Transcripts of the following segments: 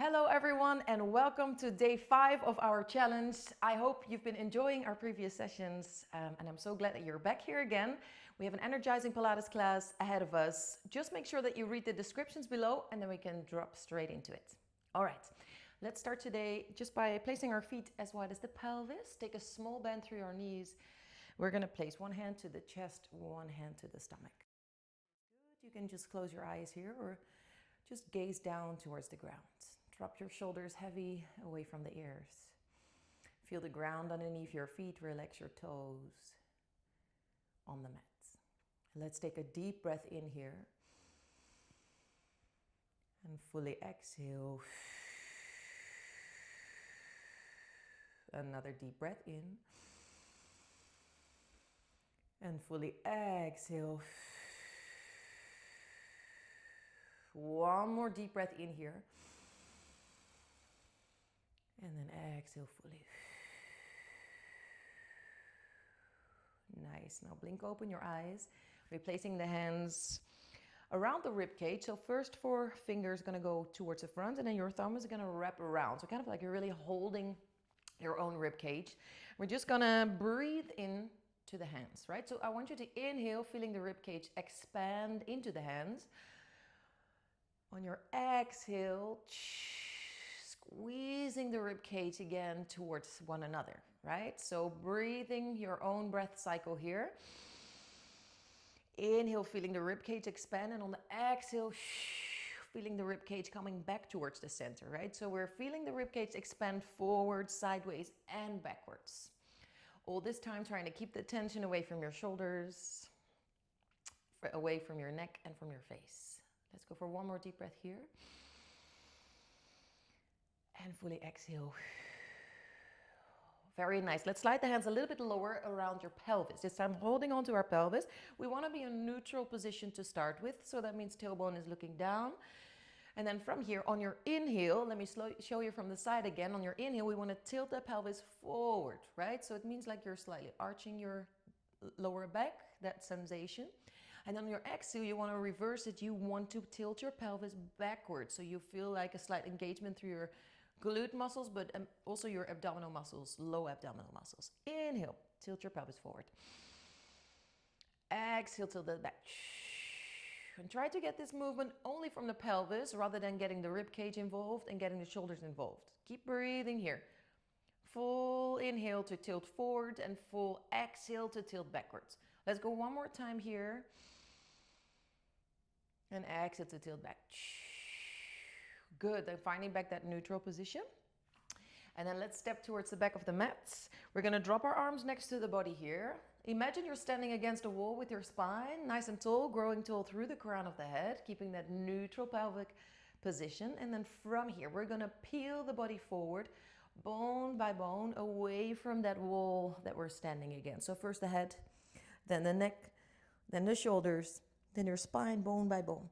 Hello everyone and welcome to day 5 of our challenge. I hope you've been enjoying our previous sessions and I'm so glad that you're back here again. We have an Energizing Pilates class ahead of us. Just make sure that you read the descriptions below and then we can drop straight into it. All right, let's start today just by placing our feet as wide as the pelvis. Take a small bend through your knees. We're going to place one hand to the chest, one hand to the stomach. Good. You can just close your eyes here or just gaze down towards the ground. Drop your shoulders heavy away from the ears. Feel the ground underneath your feet. Relax your toes on the mat. Let's take a deep breath in here. And fully exhale. Another deep breath in. And fully exhale. One more deep breath in here. And then exhale fully. Nice. Now blink open your eyes. Replacing the hands around the rib cage. So first 4 fingers going to go towards the front and then your thumb is going to wrap around. So kind of like you're really holding your own rib cage. We're just going to breathe in to the hands, right? So I want you to inhale, feeling the rib cage expand into the hands. On your exhale, squeezing the rib cage again towards one another, right? So breathing your own breath cycle here. Inhale, feeling the rib cage expand, and on the exhale, feeling the rib cage coming back towards the center, right? So we're feeling the rib cage expand forward, sideways, and backwards. All this time trying to keep the tension away from your shoulders, away from your neck and from your face. Let's go for one more deep breath here. And fully exhale. Very nice. Let's slide the hands a little bit lower around your pelvis. This time holding onto our pelvis. We want to be in a neutral position to start with. So that means tailbone is looking down. And then from here, on your inhale, let me show you from the side again. On your inhale, we want to tilt the pelvis forward, right? So it means like you're slightly arching your lower back, that sensation. And on your exhale, you want to reverse it. You want to tilt your pelvis backwards. So you feel like a slight engagement through your glute muscles, but also your abdominal muscles, low abdominal muscles. Inhale, tilt your pelvis forward. Exhale, tilt it back. And try to get this movement only from the pelvis rather than getting the rib cage involved and getting the shoulders involved. Keep breathing here. Full inhale to tilt forward and full exhale to tilt backwards. Let's go one more time here. And exhale to tilt back. Good. Then finding back that neutral position. And then let's step towards the back of the mat. We're going to drop our arms next to the body here. Imagine you're standing against a wall with your spine, nice and tall, growing tall through the crown of the head, keeping that neutral pelvic position. And then from here, we're going to peel the body forward, bone by bone, away from that wall that we're standing against. So first the head, then the neck, then the shoulders, then your spine, bone by bone.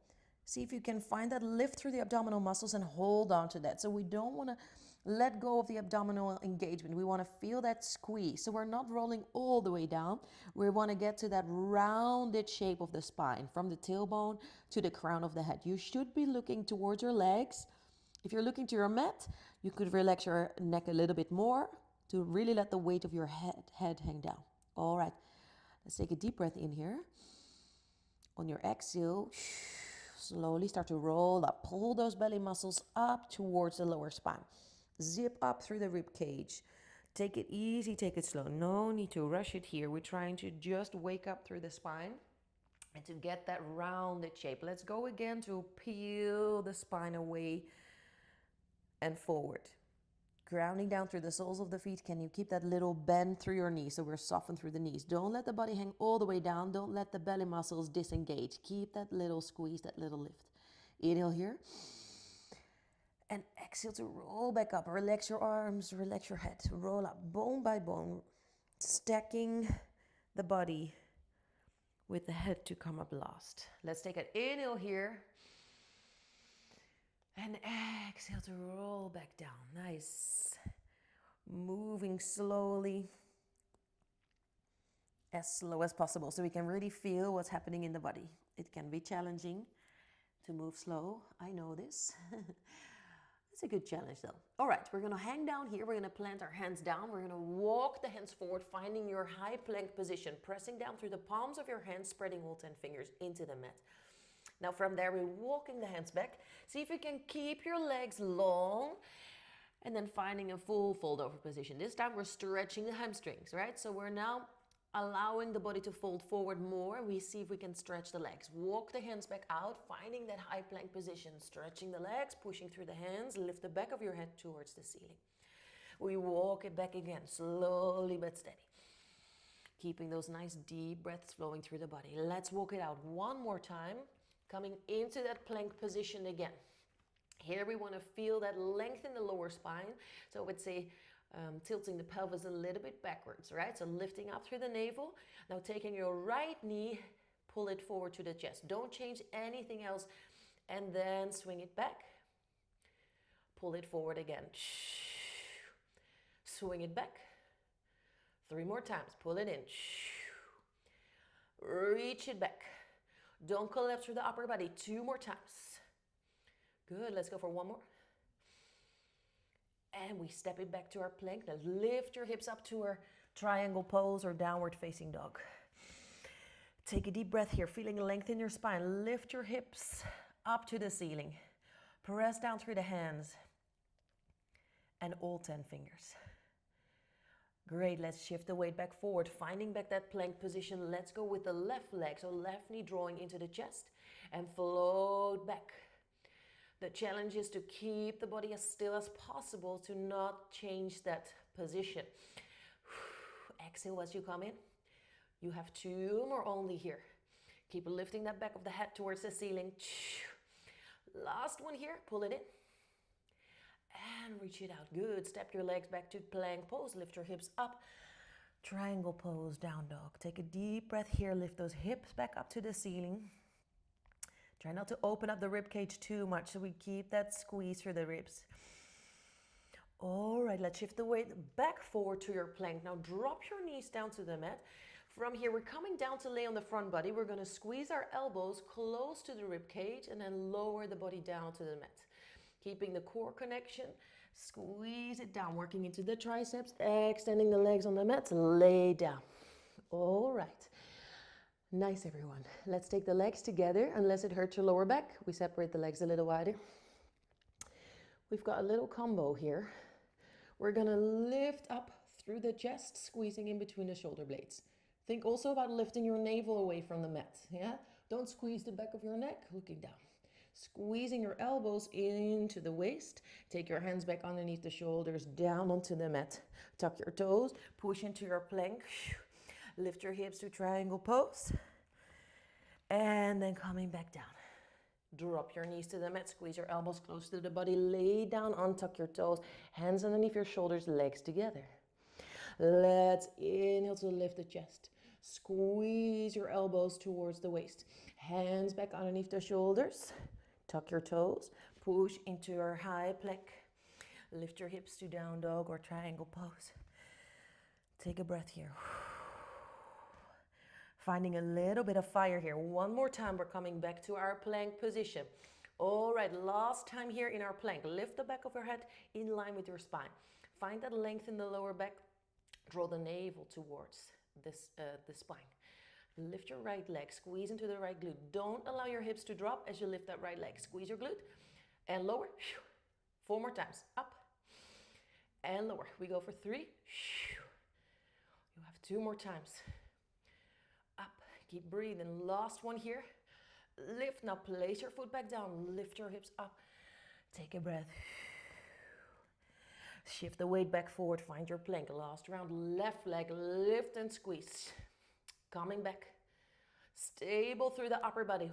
See if you can find that lift through the abdominal muscles and hold on to that. So we don't want to let go of the abdominal engagement. We want to feel that squeeze. So we're not rolling all the way down. We want to get to that rounded shape of the spine from the tailbone to the crown of the head. You should be looking towards your legs. If you're looking to your mat, you could relax your neck a little bit more to really let the weight of your head hang down. All right, let's take a deep breath in here. On your exhale, slowly start to roll up. Pull those belly muscles up towards the lower spine. Zip up through the rib cage. Take it easy, take it slow. No need to rush it here. We're trying to just wake up through the spine and to get that rounded shape. Let's go again to peel the spine away and forward. Grounding down through the soles of the feet. Can you keep that little bend through your knees? So we're softened through the knees. Don't let the body hang all the way down. Don't let the belly muscles disengage. Keep that little squeeze, that little lift. Inhale here. And exhale to roll back up. Relax your arms, relax your head. Roll up bone by bone. Stacking the body with the head to come up last. Let's take an inhale here. And exhale to roll back down. Nice. Moving slowly, as slow as possible, so we can really feel what's happening in the body. It can be challenging to move slow. I know this. It's a good challenge though. All right, we're gonna hang down here. We're gonna plant our hands down. We're gonna walk the hands forward, finding your high plank position, pressing down through the palms of your hands, spreading all 10 fingers into the mat. Now from there, we're walking the hands back. See if you can keep your legs long and then finding a full fold over position. This time we're stretching the hamstrings, right? So we're now allowing the body to fold forward more. We see if we can stretch the legs. Walk the hands back out, finding that high plank position, stretching the legs, pushing through the hands, lift the back of your head towards the ceiling. We walk it back again, slowly but steady. Keeping those nice deep breaths flowing through the body. Let's walk it out one more time, coming into that plank position again. Here we want to feel that length in the lower spine. So I would say tilting the pelvis a little bit backwards, right? So lifting up through the navel. Now taking your right knee, pull it forward to the chest. Don't change anything else. And then swing it back. Pull it forward again. Swing it back. 3 more times. Pull it in. Reach it back. Don't collapse through the upper body. 2 more times. Good. Let's go for 1 more. And we step it back to our plank. Now lift your hips up to our triangle pose or downward facing dog. Take a deep breath here, feeling length in your spine. Lift your hips up to the ceiling. Press down through the hands and all 10 fingers. Great, let's shift the weight back forward, finding back that plank position. Let's go with the left leg, so left knee drawing into the chest and float back. The challenge is to keep the body as still as possible to not change that position. Exhale as you come in. You have 2 more only here. Keep lifting that back of the head towards the ceiling. Last one here, pull it in. And reach it out. Good. Step your legs back to plank pose. Lift your hips up. Triangle pose, down dog. Take a deep breath here. Lift those hips back up to the ceiling. Try not to open up the rib cage too much so we keep that squeeze through the ribs. All right, let's shift the weight back forward to your plank. Now drop your knees down to the mat. From here, we're coming down to lay on the front body. We're going to squeeze our elbows close to the rib cage and then lower the body down to the mat. Keeping the core connection, squeeze it down, working into the triceps, extending the legs on the mat, lay down. All right. Nice, everyone. Let's take the legs together. Unless it hurts your lower back, we separate the legs a little wider. We've got a little combo here. We're going to lift up through the chest, squeezing in between the shoulder blades. Think also about lifting your navel away from the mat. Yeah? Don't squeeze the back of your neck, looking down. Squeezing your elbows into the waist. Take your hands back underneath the shoulders, down onto the mat. Tuck your toes, push into your plank. Lift your hips to triangle pose. And then coming back down. Drop your knees to the mat, squeeze your elbows close to the body. Lay down, untuck your toes. Hands underneath your shoulders, legs together. Let's inhale to lift the chest. Squeeze your elbows towards the waist. Hands back underneath the shoulders. Tuck your toes. Push into your high plank. Lift your hips to down dog or triangle pose. Take a breath here. Finding a little bit of fire here. One more time, we're coming back to our plank position. All right, last time here in our plank. Lift the back of your head in line with your spine. Find that length in the lower back. Draw the navel towards the spine. Lift your right leg, squeeze into the right glute. Don't allow your hips to drop as you lift that right leg. Squeeze your glute and lower. 4 more times. Up and lower. We go for 3. You have 2 more times. Up. Keep breathing. Last one here. Lift. Now place your foot back down. Lift your hips up. Take a breath. Shift the weight back forward. Find your plank. Last round. Left leg. Lift and squeeze. Coming back. Stable through the upper body.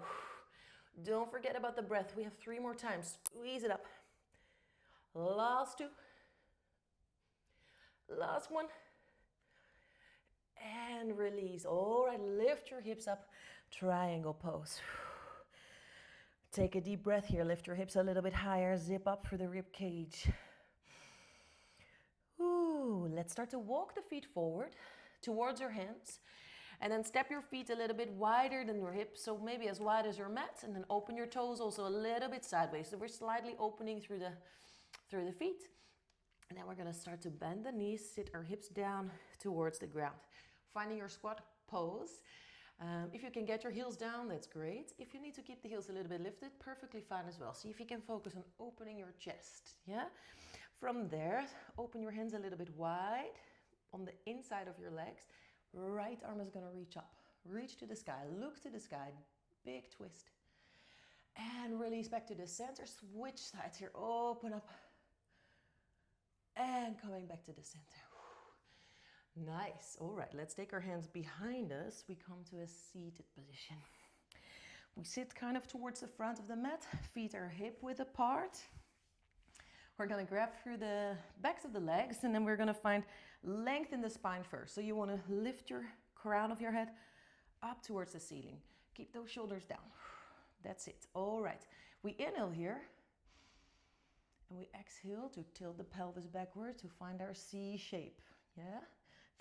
Don't forget about the breath. We have 3 more times. Squeeze it up. Last 2. Last 1. And release. All right, lift your hips up. Triangle pose. Take a deep breath here. Lift your hips a little bit higher. Zip up through the rib cage. Ooh, let's start to walk the feet forward towards your hands. And then step your feet a little bit wider than your hips. So maybe as wide as your mat. And then open your toes also a little bit sideways. So we're slightly opening through through the feet. And then we're gonna start to bend the knees, sit our hips down towards the ground. Finding your squat pose. If you can get your heels down, that's great. If you need to keep the heels a little bit lifted, perfectly fine as well. See if you can focus on opening your chest, yeah? From there, open your hands a little bit wide on the inside of your legs. Right arm is gonna reach up. Reach to the sky, look to the sky, big twist. And release back to the center, switch sides here, open up. And coming back to the center. Nice. All right, let's take our hands behind us. We come to a seated position. We sit kind of towards the front of the mat, feet are hip width apart. We're gonna grab through the backs of the legs, and then we're gonna find length in the spine first. So you wanna lift your crown of your head up towards the ceiling. Keep those shoulders down. That's it. All right, we inhale here, and we exhale to tilt the pelvis backward to find our C shape, yeah?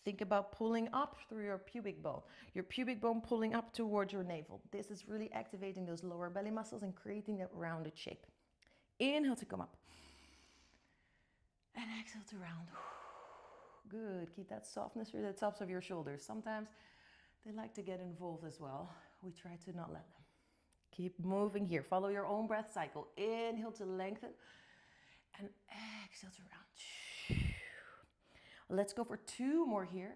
Think about pulling up through your pubic bone pulling up towards your navel. This is really activating those lower belly muscles and creating that rounded shape. Inhale to come up. And exhale to round. Good, keep that softness through the tops of your shoulders. Sometimes they like to get involved as well. We try to not let them. Keep moving here. Follow your own breath cycle. Inhale to lengthen. And exhale to round. Let's go for 2 more here.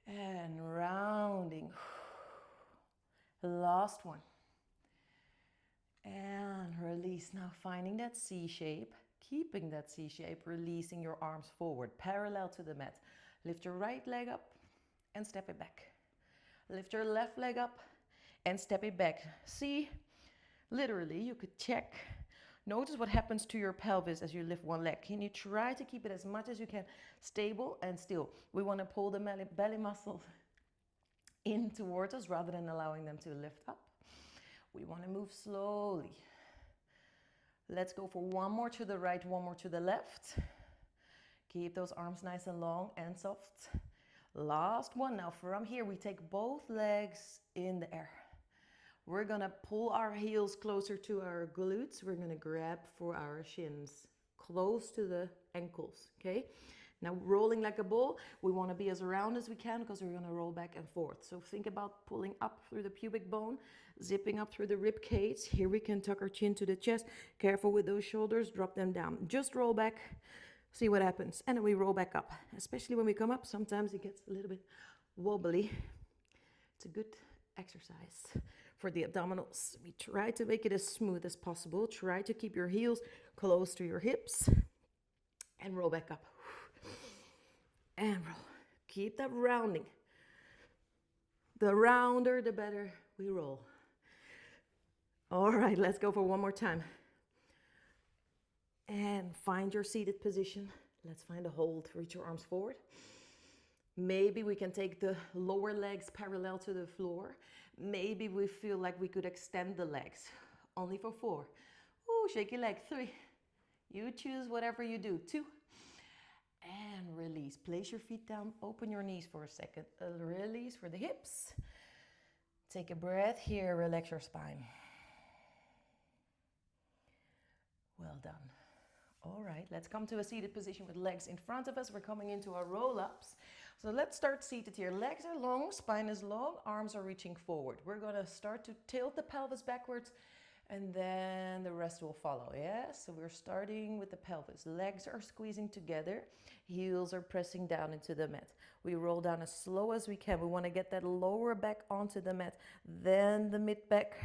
And rounding. Last one. And release. Now finding that C shape. Keeping that C shape. Releasing your arms forward. Parallel to the mat. Lift your right leg up and step it back. Lift your left leg up and step it back. See, literally you could check. Notice what happens to your pelvis as you lift one leg. Can you try to keep it as much as you can stable and still? We want to pull the belly muscles in towards us rather than allowing them to lift up. We want to move slowly. Let's go for 1 more to the right, 1 more to the left. Keep those arms nice and long and soft. Last one. Now from here, we take both legs in the air. We're gonna pull our heels closer to our glutes. We're gonna grab for our shins, close to the ankles, okay? Now rolling like a ball, we wanna be as round as we can because we're gonna roll back and forth. So think about pulling up through the pubic bone, zipping up through the rib cage. Here we can tuck our chin to the chest. Careful with those shoulders, drop them down. Just roll back, see what happens. And then we roll back up. Especially when we come up, sometimes it gets a little bit wobbly. It's a good exercise for the abdominals. We try to make it as smooth as possible. Try to keep your heels close to your hips and roll back up. And roll. Keep that rounding. The rounder, the better we roll. All right, let's go for 1 more time. And find your seated position. Let's find a hold. Reach your arms forward. Maybe we can take the lower legs parallel to the floor. Maybe we feel like we could extend the legs. Only for 4. Ooh, shake your leg. 3. You choose whatever you do. 2. And release. Place your feet down. Open your knees for a second. Release for the hips. Take a breath here. Relax your spine. Well done. All right, let's come to a seated position with legs in front of us. We're coming into our roll-ups. So let's start seated here. Legs are long, spine is long, arms are reaching forward. We're gonna start to tilt the pelvis backwards and then the rest will follow, yeah? So we're starting with the pelvis. Legs are squeezing together, heels are pressing down into the mat. We roll down as slow as we can. We wanna get that lower back onto the mat, then the mid back,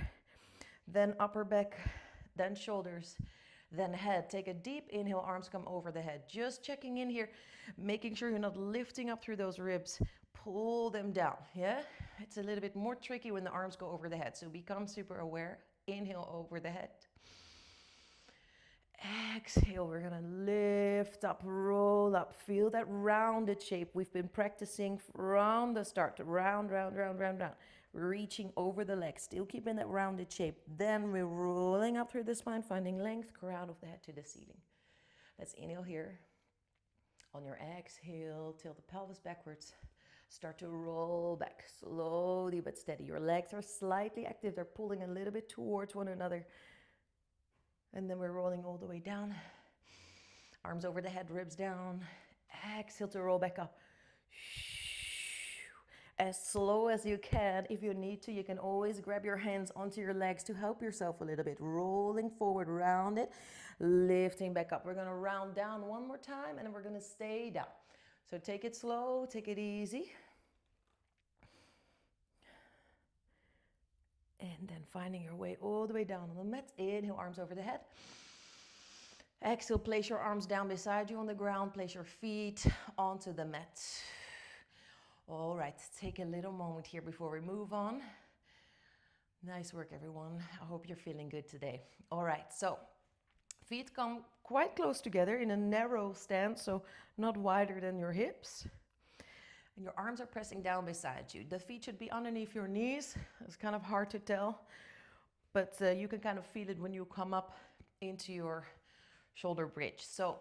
then upper back, then shoulders, then head. Take a deep inhale, arms come over the head. Just checking in here, making sure you're not lifting up through those ribs. Pull them down, yeah? It's a little bit more tricky when the arms go over the head, so become super aware. Inhale over the head. Exhale, we're gonna lift up, roll up. Feel that rounded shape we've been practicing from the start. Round, round, round, round, round. Reaching over the legs, still keeping that rounded shape. Then we're rolling up through the spine, finding length, crown of the head to the ceiling. Let's inhale here. On your exhale, tilt the pelvis backwards. Start to roll back, slowly but steady. Your legs are slightly active. They're pulling a little bit towards one another. And then we're rolling all the way down. Arms over the head, ribs down. Exhale to roll back up. As slow as you can. If you need to, you can always grab your hands onto your legs to help yourself a little bit. Rolling forward, round it, lifting back up. We're gonna round down one more time and then we're gonna stay down. So take it slow, take it easy. And then finding your way all the way down on the mat. Inhale, arms over the head. Exhale, place your arms down beside you on the ground. Place your feet onto the mat. All right, take a little moment here before we move on. Nice work, everyone. I hope you're feeling good today. All right, so feet come quite close together in a narrow stance, so not wider than your hips. And your arms are pressing down beside you. The feet should be underneath your knees. It's kind of hard to tell, but you can kind of feel it when you come up into your shoulder bridge. So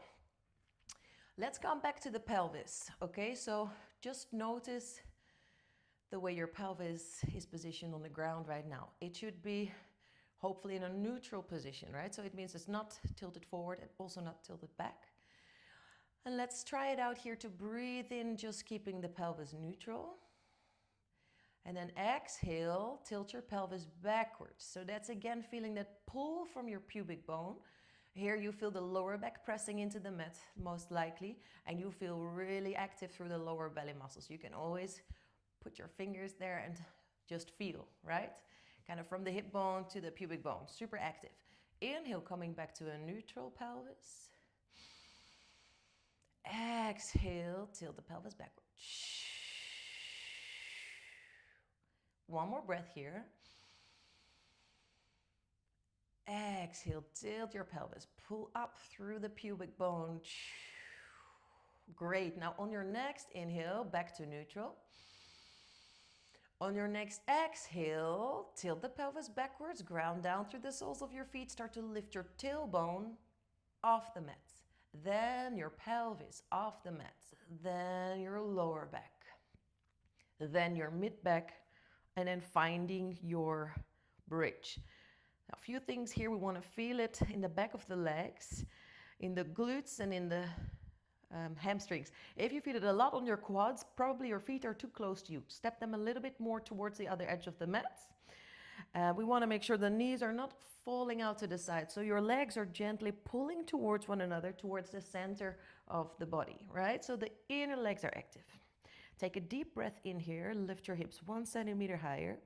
let's come back to the pelvis, okay? So just notice the way your pelvis is positioned on the ground right now. It should be hopefully in a neutral position, right? So it means it's not tilted forward and also not tilted back. And let's try it out here to breathe in, just keeping the pelvis neutral. And then exhale, tilt your pelvis backwards. So that's again feeling that pull from your pubic bone. Here you feel the lower back pressing into the mat, most likely, and you feel really active through the lower belly muscles. You can always put your fingers there and just feel, right? Kind of from the hip bone to the pubic bone, super active. Inhale, coming back to a neutral pelvis. Exhale, tilt the pelvis backwards. One more breath here. Exhale, tilt your pelvis. Pull up through the pubic bone. Great. Now on your next inhale, back to neutral. On your next exhale, tilt the pelvis backwards, ground down through the soles of your feet. Start to lift your tailbone off the mat. Then your pelvis off the mat. Then your lower back. Then your mid back. And then finding your bridge. Now, a few things here. We want to feel it in the back of the legs, in the glutes and in the hamstrings. If you feel it a lot on your quads, probably your feet are too close to you. Step them a little bit more towards the other edge of the mat. We want to make sure the knees are not falling out to the side. So your legs are gently pulling towards one another, towards the center of the body, right? So the inner legs are active. Take a deep breath in here. Lift your hips 1 centimeter higher.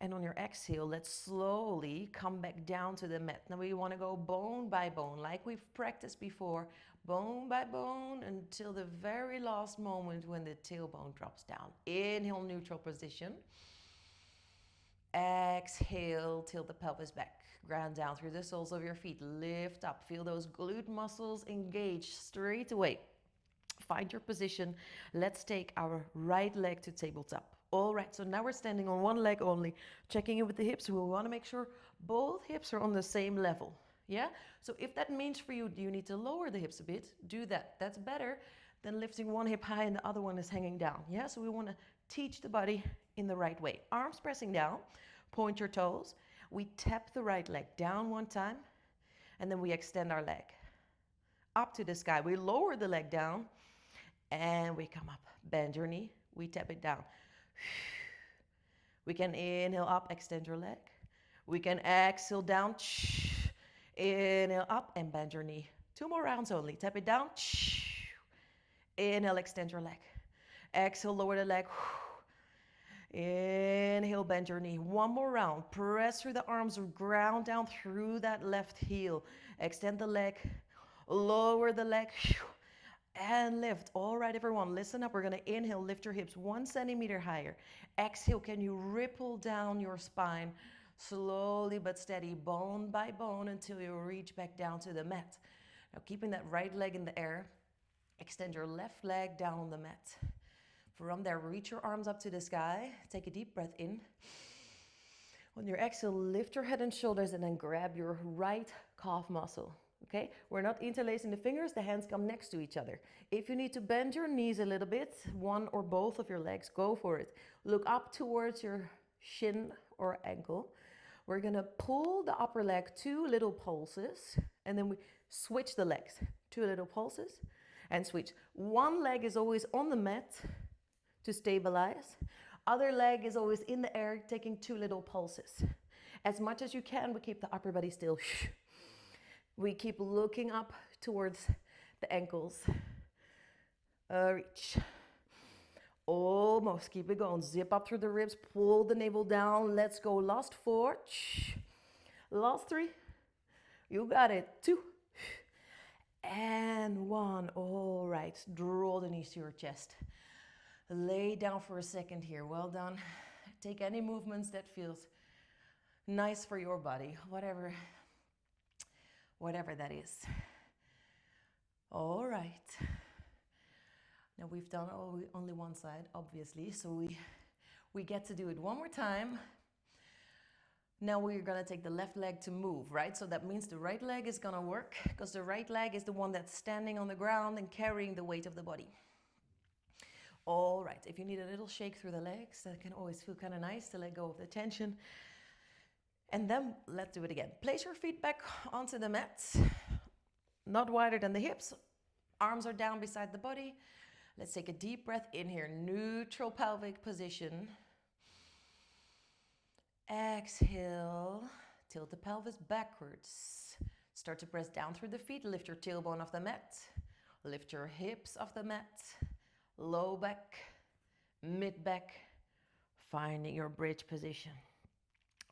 And on your exhale, let's slowly come back down to the mat. Now we want to go bone by bone, like we've practiced before, bone by bone until the very last moment when the tailbone drops down. Inhale, neutral position. Exhale, tilt the pelvis back. Ground down through the soles of your feet. Lift up. Feel those glute muscles engage straight away. Find your position. Let's take our right leg to tabletop. All right, so now we're standing on one leg only, checking in with the hips. We want to make sure both hips are on the same level. Yeah? So if that means for you, you need to lower the hips a bit, do that. That's better than lifting one hip high and the other one is hanging down. Yeah? So we want to teach the body in the right way. Arms pressing down, point your toes. We tap the right leg down one time, and then we extend our leg up to the sky. We lower the leg down, and we come up. Bend your knee. We tap it down. We can inhale up, extend your leg. We can exhale down. Inhale up and bend your knee. 2 more rounds only. Tap it down. Inhale, extend your leg. Exhale, lower the leg. Inhale, bend your knee. 1 more round. Press through the arms, ground down through that left heel. Extend the leg. Lower the leg. And lift. All right, everyone, listen up. We're going to inhale, lift your hips 1 centimeter higher. Exhale, can you ripple down your spine slowly but steady, bone by bone, until you reach back down to the mat. Now, keeping that right leg in the air, extend your left leg down on the mat. From there, reach your arms up to the sky. Take a deep breath in. On your exhale, lift your head and shoulders and then grab your right calf muscle. Okay, we're not interlacing the fingers, the hands come next to each other. If you need to bend your knees a little bit, one or both of your legs, go for it. Look up towards your shin or ankle. We're gonna pull the upper leg 2 little pulses, and then we switch the legs. 2 little pulses, and switch. One leg is always on the mat to stabilize. Other leg is always in the air, taking 2 little pulses. As much as you can, we keep the upper body still. We keep looking up towards the ankles. Reach. Almost. Keep it going. Zip up through the ribs. Pull the navel down. Let's go. Last 4. Last 3. You got it. 2. And 1. All right. Draw the knees to your chest. Lay down for a second here. Well done. Take any movements that feels nice for your body. Whatever that is. All right. Now we've done only one side, obviously, so we get to do it one more time. Now we're gonna take the left leg to move, right? So that means the right leg is gonna work, because the right leg is the one that's standing on the ground and carrying the weight of the body. All right, if you need a little shake through the legs, that can always feel kind of nice to let go of the tension. And then let's do it again. Place your feet back onto the mat, not wider than the hips. Arms are down beside the body. Let's take a deep breath in here. Neutral pelvic position. Exhale. Tilt the pelvis backwards. Start to press down through the feet. Lift your tailbone off the mat. Lift your hips off the mat. Low back, mid back. Finding your bridge position.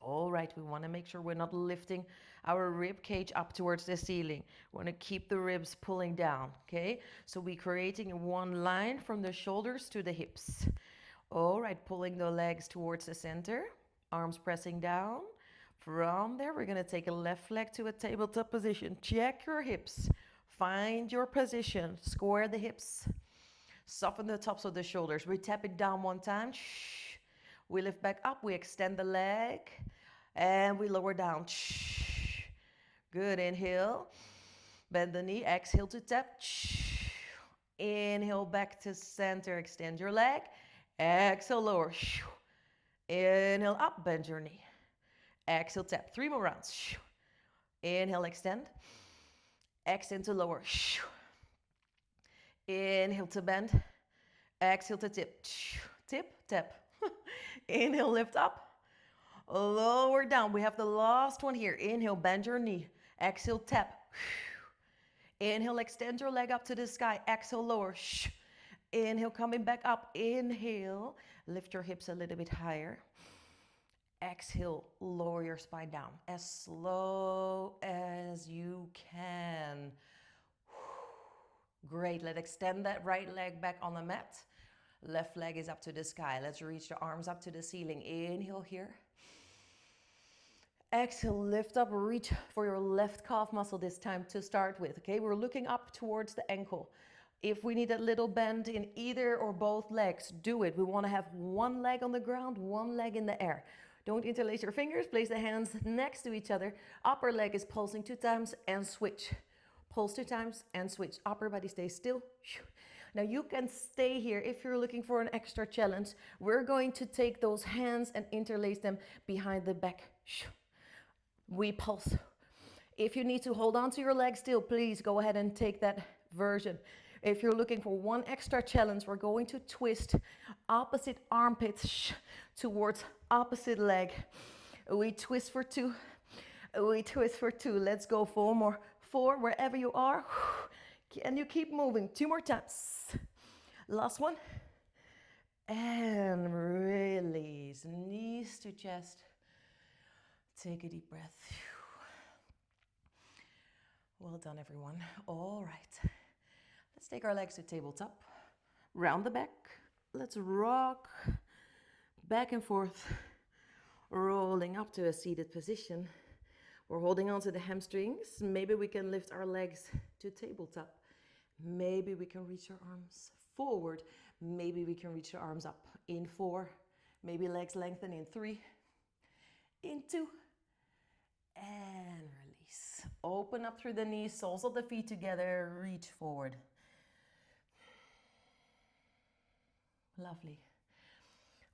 All right, we want to make sure we're not lifting our rib cage up towards the ceiling. We want to keep the ribs pulling down, okay? So we're creating one line from the shoulders to the hips. All right, pulling the legs towards the center, arms pressing down. From there, we're going to take a left leg to a tabletop position. Check your hips. Find your position. Square the hips. Soften the tops of the shoulders. We tap it down one time. Shh. We lift back up. We extend the leg. And we lower down. Good. Inhale. Bend the knee. Exhale to tap. Inhale back to center. Extend your leg. Exhale, lower. Inhale up. Bend your knee. Exhale, tap. 3 more rounds. Inhale, extend. Extend to lower. Inhale to bend. Exhale to tip. Tip, tap. Inhale, lift up. Lower down. We have the last one here. Inhale, bend your knee. Exhale, tap. Inhale, extend your leg up to the sky. Exhale, lower. Inhale, coming back up. Inhale, lift your hips a little bit higher. Exhale, lower your spine down as slow as you can. Great. Let's extend that right leg back on the mat. Left leg is up to the sky. Let's reach the arms up to the ceiling. Inhale here. Exhale, lift up, reach for your left calf muscle this time to start with. Okay, we're looking up towards the ankle. If we need a little bend in either or both legs, do it. We want to have one leg on the ground, one leg in the air. Don't interlace your fingers. Place the hands next to each other. Upper leg is pulsing 2 times and switch. Pulse 2 times and switch. Upper body stays still. Now you can stay here if you're looking for an extra challenge. We're going to take those hands and interlace them behind the back. We pulse. If you need to hold on to your leg still, please go ahead and take that version. If you're looking for one extra challenge, we're going to twist opposite armpits towards opposite leg. We twist for 2. We twist for 2. Let's go 4 more. 4, wherever you are. Can you keep moving? 2 more times. Last one. And release. Knees to chest. Take a deep breath. Well done, everyone. All right. Let's take our legs to tabletop. Round the back. Let's rock back and forth, rolling up to a seated position. We're holding on to the hamstrings. Maybe we can lift our legs to tabletop. Maybe we can reach our arms forward. Maybe we can reach our arms up in 4. Maybe legs lengthen in 3, in 2, and release. Open up through the knees, soles of the feet together, reach forward. Lovely.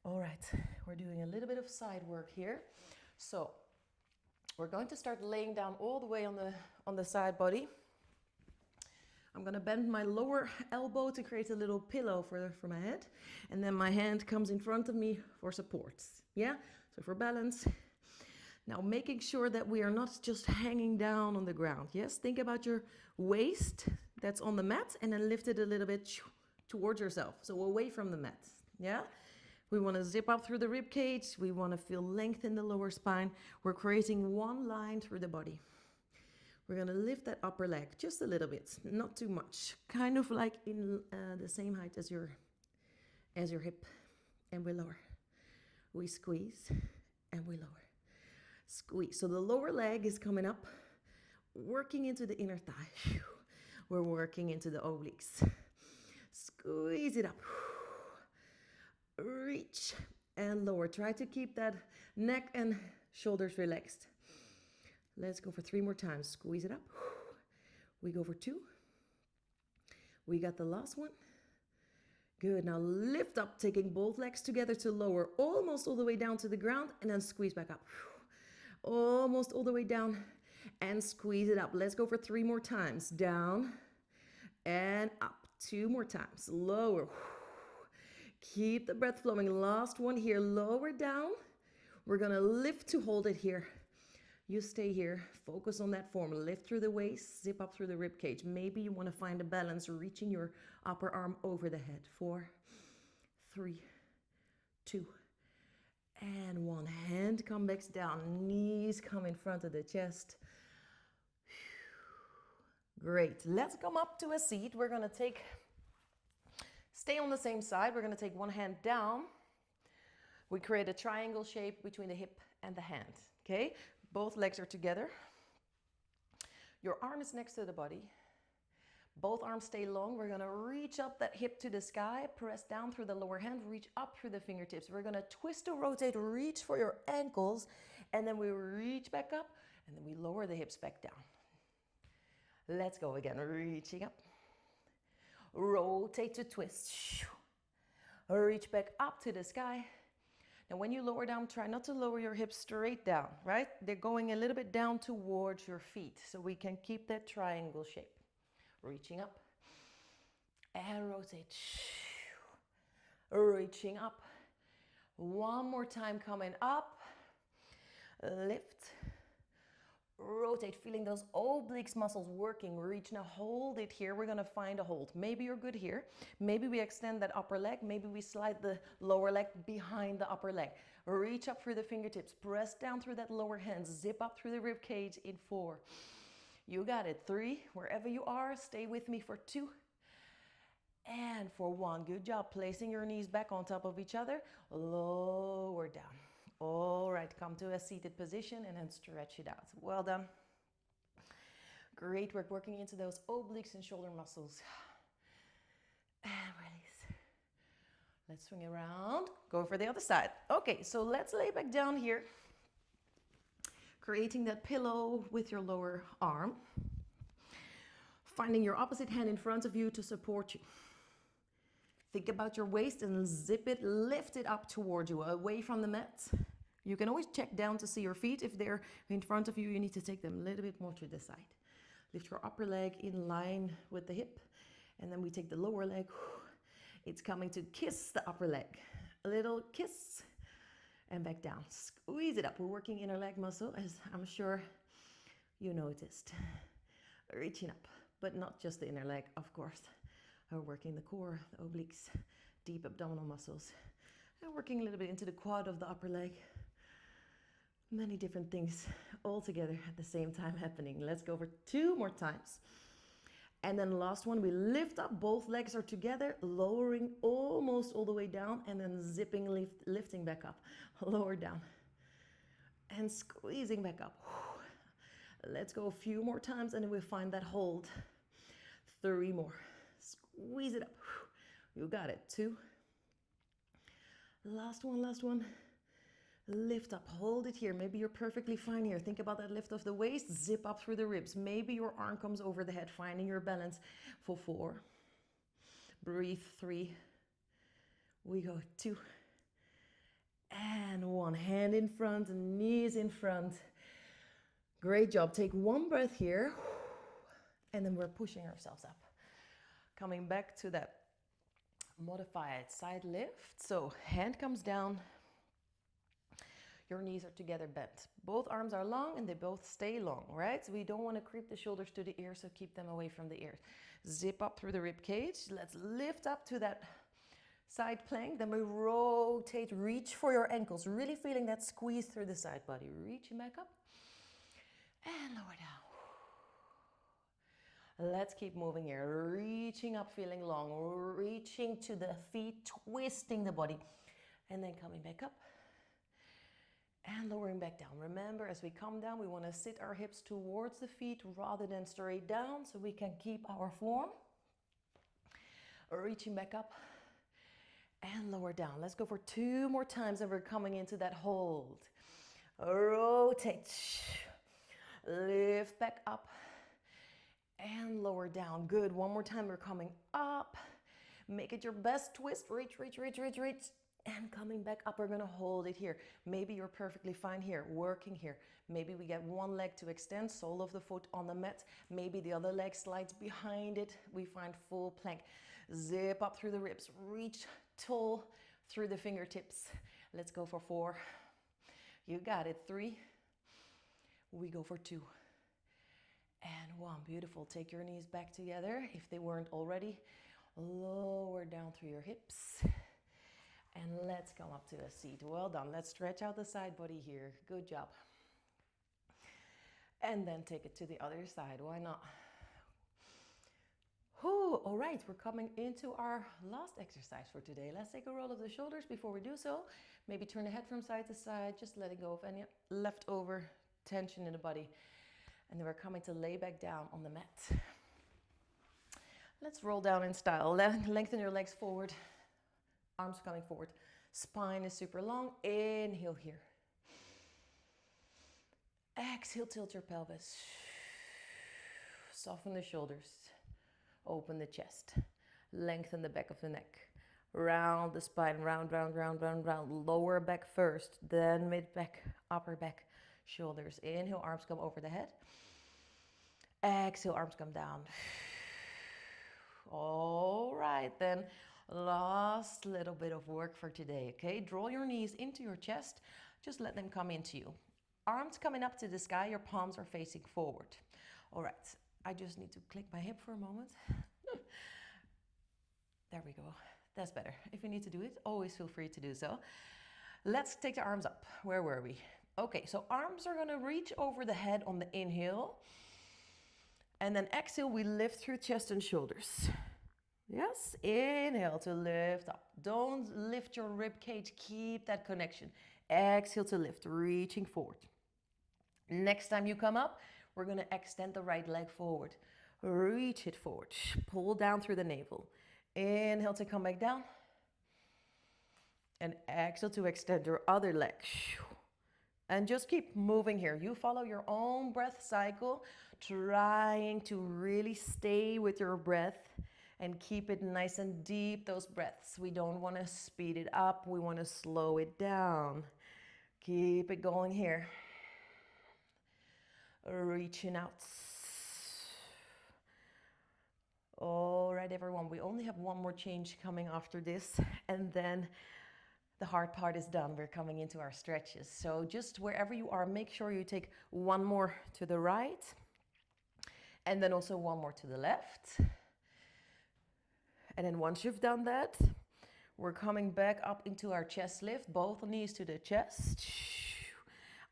All right, we're doing a little bit of side work here. So we're going to start laying down all the way on the side body. I'm gonna bend my lower elbow to create a little pillow for my head. And then my hand comes in front of me for support. Yeah? So for balance. Now making sure that we are not just hanging down on the ground. Yes? Think about your waist that's on the mat and then lift it a little bit towards yourself. So away from the mat. Yeah? We want to zip up through the rib cage. We want to feel length in the lower spine. We're creating one line through the body. We're going to lift that upper leg just a little bit, not too much. Kind of like in the same height as your hip. And we lower. We squeeze and we lower. Squeeze. So the lower leg is coming up, working into the inner thigh. We're working into the obliques. Squeeze it up. Reach and lower. Try to keep that neck and shoulders relaxed. Let's go for 3 more times. Squeeze it up. We go for 2. We got the last one. Good. Now lift up, taking both legs together to lower almost all the way down to the ground and then squeeze back up. Almost all the way down and squeeze it up. Let's go for 3 more times. Down and up. 2 more times. Lower. Keep the breath flowing. Last one here. Lower down. We're going to lift to hold it here. You stay here. Focus on that form. Lift through the waist. Zip up through the rib cage. Maybe you want to find a balance, reaching your upper arm over the head. 4, 3, 2, and 1. Hand come back down. Knees come in front of the chest. Great. Let's come up to a seat. We're going to stay on the same side. We're going to take one hand down. We create a triangle shape between the hip and the hand. Okay? Both legs are together. Your arm is next to the body. Both arms stay long. We're going to reach up that hip to the sky, press down through the lower hand, reach up through the fingertips. We're going to twist to rotate, reach for your ankles, and then we reach back up, and then we lower the hips back down. Let's go again. Reaching up. Rotate to twist. Reach back up to the sky. Now when you lower down, try not to lower your hips straight down, right? They're going a little bit down towards your feet so we can keep that triangle shape. Reaching up and rotate. Reaching up. One more time coming up. Lift. Rotate, feeling those obliques muscles working. Reach, now hold it here. We're gonna find a hold. Maybe you're good here. Maybe we extend that upper leg. Maybe we slide the lower leg behind the upper leg. Reach up through the fingertips. Press down through that lower hand. Zip up through the rib cage in 4. You got it. 3, wherever you are, stay with me for 2. And for 1. Good job. Placing your knees back on top of each other. Lower down. All right, come to a seated position and then stretch it out. Well done. Great work working into those obliques and shoulder muscles. And release. Let's swing around. Go for the other side. Okay, so let's lay back down here. Creating that pillow with your lower arm. Finding your opposite hand in front of you to support you. Think about your waist and zip it, lift it up toward you, away from the mat. You can always check down to see your feet. If they're in front of you, you need to take them a little bit more to the side. Lift your upper leg in line with the hip. And then we take the lower leg. It's coming to kiss the upper leg. A little kiss and back down. Squeeze it up. We're working inner leg muscle, as I'm sure you noticed. Reaching up, but not just the inner leg, of course. We're working the core, the obliques, deep abdominal muscles. And working a little bit into the quad of the upper leg. Many different things all together at the same time happening. Let's go for 2 more times. And then last one, we lift up, both legs are together, lowering almost all the way down, and then zipping, lifting back up, lower down, and squeezing back up. Let's go a few more times, and then we find that hold. 3 more. Squeeze it up. You got it. 2. Last one, last one. Lift up, hold it here. Maybe you're perfectly fine here. Think about that lift of the waist, zip up through the ribs. Maybe your arm comes over the head, finding your balance for 4. Breathe. 3. We go 2. And 1. Hand in front, knees in front. Great job. Take 1 breath here. And then we're pushing ourselves up. Coming back to that modified side lift. So hand comes down, your knees are together bent. Both arms are long and they both stay long, right? So we don't want to creep the shoulders to the ears, so keep them away from the ears. Zip up through the rib cage. Let's lift up to that side plank. Then we rotate, reach for your ankles. Really feeling that squeeze through the side body. Reaching back up and lower down. Let's keep moving here. Reaching up, feeling long. Reaching to the feet, twisting the body. And then coming back up. And lowering back down. Remember, as we come down, we want to sit our hips towards the feet rather than straight down so we can keep our form. Reaching back up and lower down. Let's go for 2 more times and we're coming into that hold. Rotate. Lift back up and lower down. Good. 1 more time. We're coming up. Make it your best twist. Reach, reach, reach, reach, reach. And coming back up, we're gonna hold it here. Maybe you're perfectly fine here, working here. Maybe we get one leg to extend, sole of the foot on the mat. Maybe the other leg slides behind it. We find full plank. Zip up through the ribs, reach tall through the fingertips. Let's go for 4. You got it. 3. We go for 2. And 1. Beautiful. Take your knees back together if they weren't already. Lower down through your hips. And let's come up to a seat. Well done. Let's stretch out the side body here. Good job. And then take it to the other side. Why not? Whew. All right, we're coming into our last exercise for today. Let's take a roll of the shoulders before we do so. Maybe turn the head from side to side, just letting go of any leftover tension in the body. And then we're coming to lay back down on the mat. Let's roll down in style. Lengthen your legs forward. Arms coming forward. Spine is super long. Inhale here. Exhale, tilt your pelvis. Soften the shoulders. Open the chest. Lengthen the back of the neck. Round the spine. Round, round, round, round, round. Lower back first. Then mid back, upper back, shoulders. Inhale, arms come over the head. Exhale, arms come down. All right, then. Last little bit of work for today, okay? Draw your knees into your chest. Just let them come into you. Arms coming up to the sky, your palms are facing forward. All right, I just need to click my hip for a moment. There we go. That's better. If you need to do it, always feel free to do so. Let's take the arms up. Where were we? Okay, so arms are gonna reach over the head on the inhale. And then exhale, we lift through chest and shoulders. Yes, inhale to lift up. Don't lift your rib cage, keep that connection. Exhale to lift, reaching forward. Next time you come up, we're gonna extend the right leg forward. Reach it forward, pull down through the navel. Inhale to come back down. And exhale to extend your other leg. And just keep moving here. You follow your own breath cycle, trying to really stay with your breath and keep it nice and deep, those breaths. We don't want to speed it up. We want to slow it down. Keep it going here. Reaching out. All right, everyone. We only have 1 more change coming after this. And then the hard part is done. We're coming into our stretches. So just wherever you are, make sure you take 1 more to the right. And then also 1 more to the left. And then once you've done that, we're coming back up into our chest lift, both knees to the chest.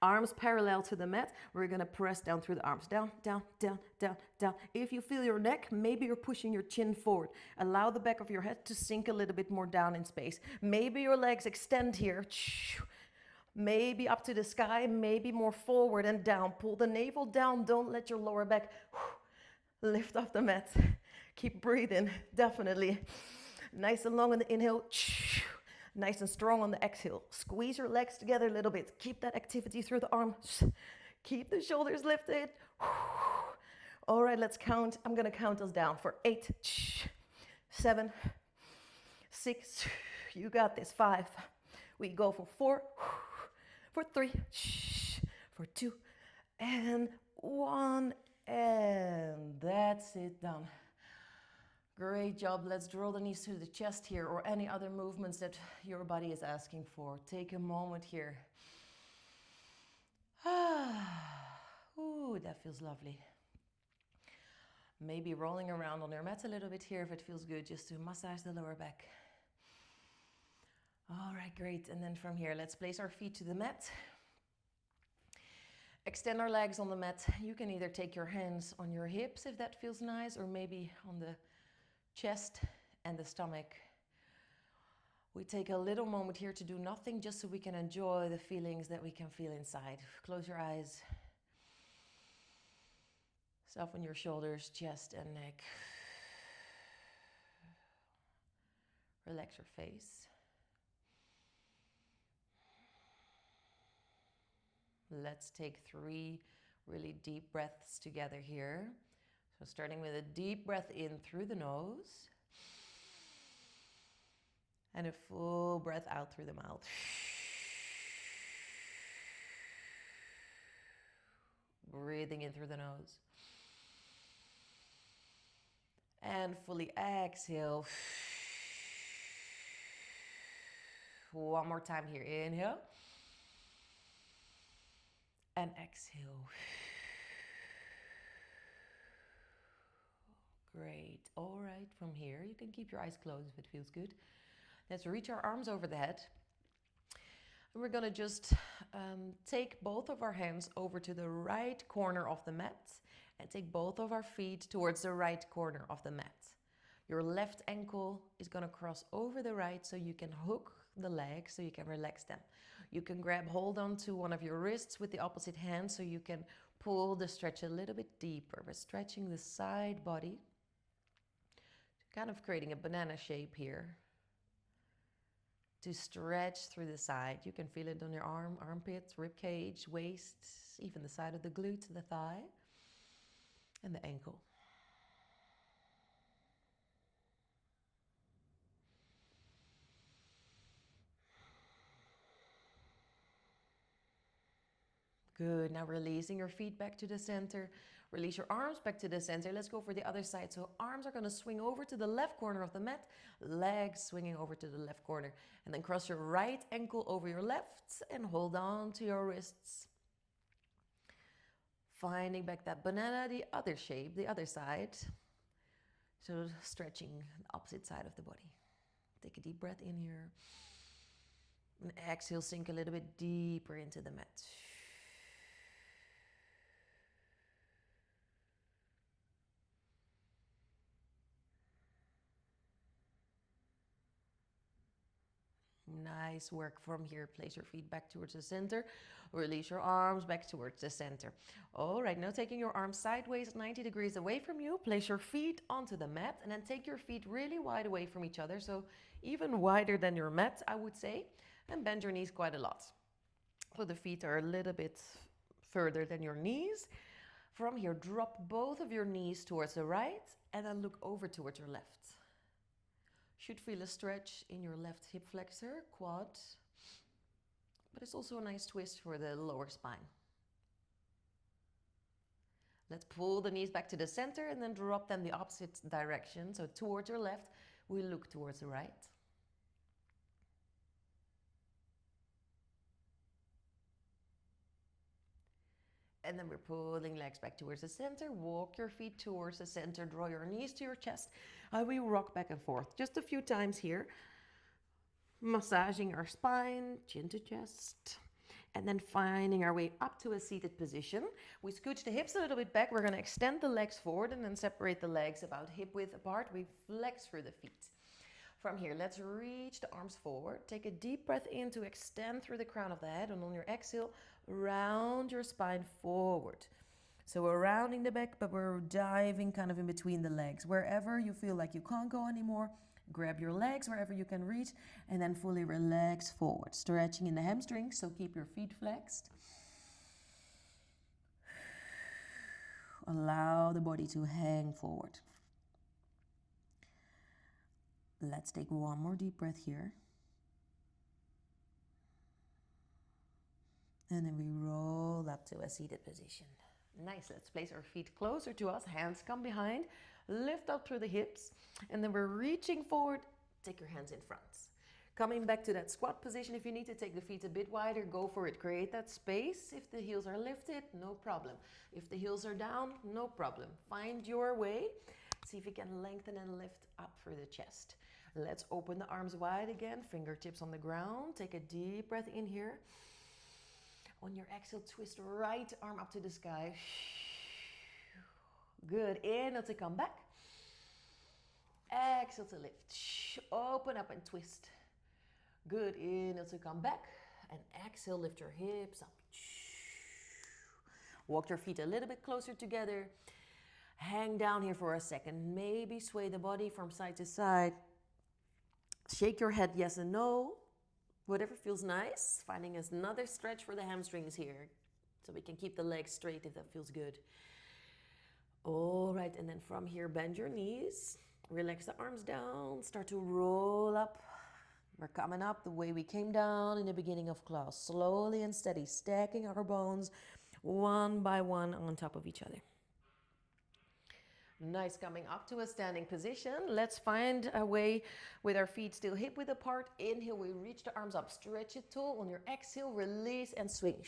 Arms parallel to the mat. We're gonna press down through the arms. Down, down, down, down, down. If you feel your neck, maybe you're pushing your chin forward. Allow the back of your head to sink a little bit more down in space. Maybe your legs extend here. Maybe up to the sky, maybe more forward and down. Pull the navel down. Don't let your lower back lift off the mat. Keep breathing, definitely. Nice and long on the inhale. Nice and strong on the exhale. Squeeze your legs together a little bit. Keep that activity through the arms. Keep the shoulders lifted. All right, let's count. I'm gonna count us down for 8, 7, 6. You got this. 5. We go for 4, for 3, for 2, and 1. And that's it, done. Great job. Let's draw the knees to the chest here, or any other movements that your body is asking for. Take a moment here. Ooh, that feels lovely. Maybe rolling around on your mat a little bit here if it feels good, just to massage the lower back. All right, great. And then from here, let's place our feet to the mat. Extend our legs on the mat. You can either take your hands on your hips if that feels nice, or maybe on the chest and the stomach. We take a little moment here to do nothing, just so we can enjoy the feelings that we can feel inside. Close your eyes. Soften your shoulders, chest and neck. Relax your face. Let's take 3 really deep breaths together here. So starting with a deep breath in through the nose. And a full breath out through the mouth. Breathing in through the nose. And fully exhale. One more time here. Inhale. And exhale. Great. All right, from here, you can keep your eyes closed if it feels good. Let's reach our arms over the head. And we're gonna just take both of our hands over to the right corner of the mat and take both of our feet towards the right corner of the mat. Your left ankle is gonna cross over the right, so you can hook the legs, so you can relax them. You can hold on to one of your wrists with the opposite hand, so you can pull the stretch a little bit deeper. We're stretching the side body, kind of creating a banana shape here. To stretch through the side. You can feel it on your armpits, rib cage, waist, even the side of the glute, the thigh, and the ankle. Good. Now releasing your feet back to the center. Release your arms back to the center. Let's go for the other side. So arms are going to swing over to the left corner of the mat. Legs swinging over to the left corner. And then cross your right ankle over your left and hold on to your wrists. Finding back that banana, the other shape, the other side. So stretching the opposite side of the body. Take a deep breath in here. And exhale, sink a little bit deeper into the mat. Nice work. From here, place your feet back towards the center. Release your arms back towards the center. All right, now taking your arms sideways 90 degrees away from you, place your feet onto the mat and then take your feet really wide away from each other. So even wider than your mat, I would say, and bend your knees quite a lot. So the feet are a little bit further than your knees. From here, drop both of your knees towards the right and then look over towards your left. Should feel a stretch in your left hip flexor, quad, but it's also a nice twist for the lower spine. Let's pull the knees back to the center and then drop them the opposite direction. So towards your left, we look towards the right. And then we're pulling legs back towards the center. Walk your feet towards the center. Draw your knees to your chest. And we rock back and forth. Just a few times here. Massaging our spine, chin to chest. And then finding our way up to a seated position. We scooch the hips a little bit back. We're going to extend the legs forward and then separate the legs about hip width apart. We flex through the feet. From here, let's reach the arms forward. Take a deep breath in to extend through the crown of the head. And on your exhale, round your spine forward. So we're rounding the back, but we're diving kind of in between the legs. Wherever you feel like you can't go anymore, grab your legs wherever you can reach, and then fully relax forward. Stretching in the hamstrings, so keep your feet flexed. Allow the body to hang forward. Let's take one more deep breath here. And then we roll up to a seated position. Nice, let's place our feet closer to us, hands come behind. Lift up through the hips. And then we're reaching forward. Take your hands in front. Coming back to that squat position. If you need to take the feet a bit wider, go for it. Create that space. If the heels are lifted, no problem. If the heels are down, no problem. Find your way. See if you can lengthen and lift up through the chest. Let's open the arms wide again. Fingertips on the ground. Take a deep breath in here. On your exhale, twist right arm up to the sky. Good. Inhale to come back. Exhale to lift. Open up and twist. Good. Inhale to come back. And exhale, lift your hips up. Walk your feet a little bit closer together. Hang down here for a second. Maybe sway the body from side to side. Shake your head yes and no. Whatever feels nice. Finding another stretch for the hamstrings here. So we can keep the legs straight if that feels good. All right, and then from here, bend your knees. Relax the arms down. Start to roll up. We're coming up the way we came down in the beginning of class. Slowly and steady, stacking our bones one by one on top of each other. Nice, coming up to a standing position. Let's find a way with our feet still hip width apart. Inhale, we reach the arms up, stretch it tall. On your exhale, release and swing.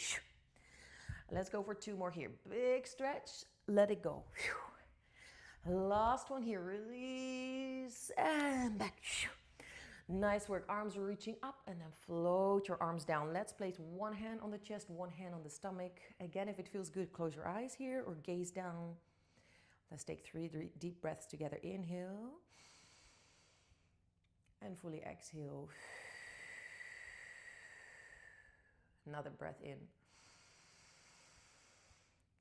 Let's go for 2 more here. Big stretch, let it go. Last one here, release and back. Nice work, arms are reaching up and then float your arms down. Let's place one hand on the chest, one hand on the stomach. Again, if it feels good, close your eyes here or gaze down. Let's take 3 deep breaths together. Inhale. And fully exhale. Another breath in.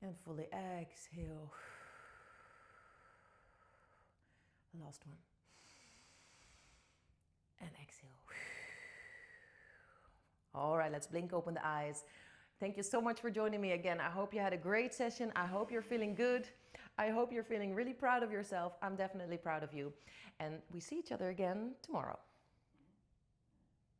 And fully exhale. Last one. And exhale. All right, let's blink open the eyes. Thank you so much for joining me again. I hope you had a great session. I hope you're feeling good. I hope you're feeling really proud of yourself. I'm definitely proud of you. And we see each other again tomorrow.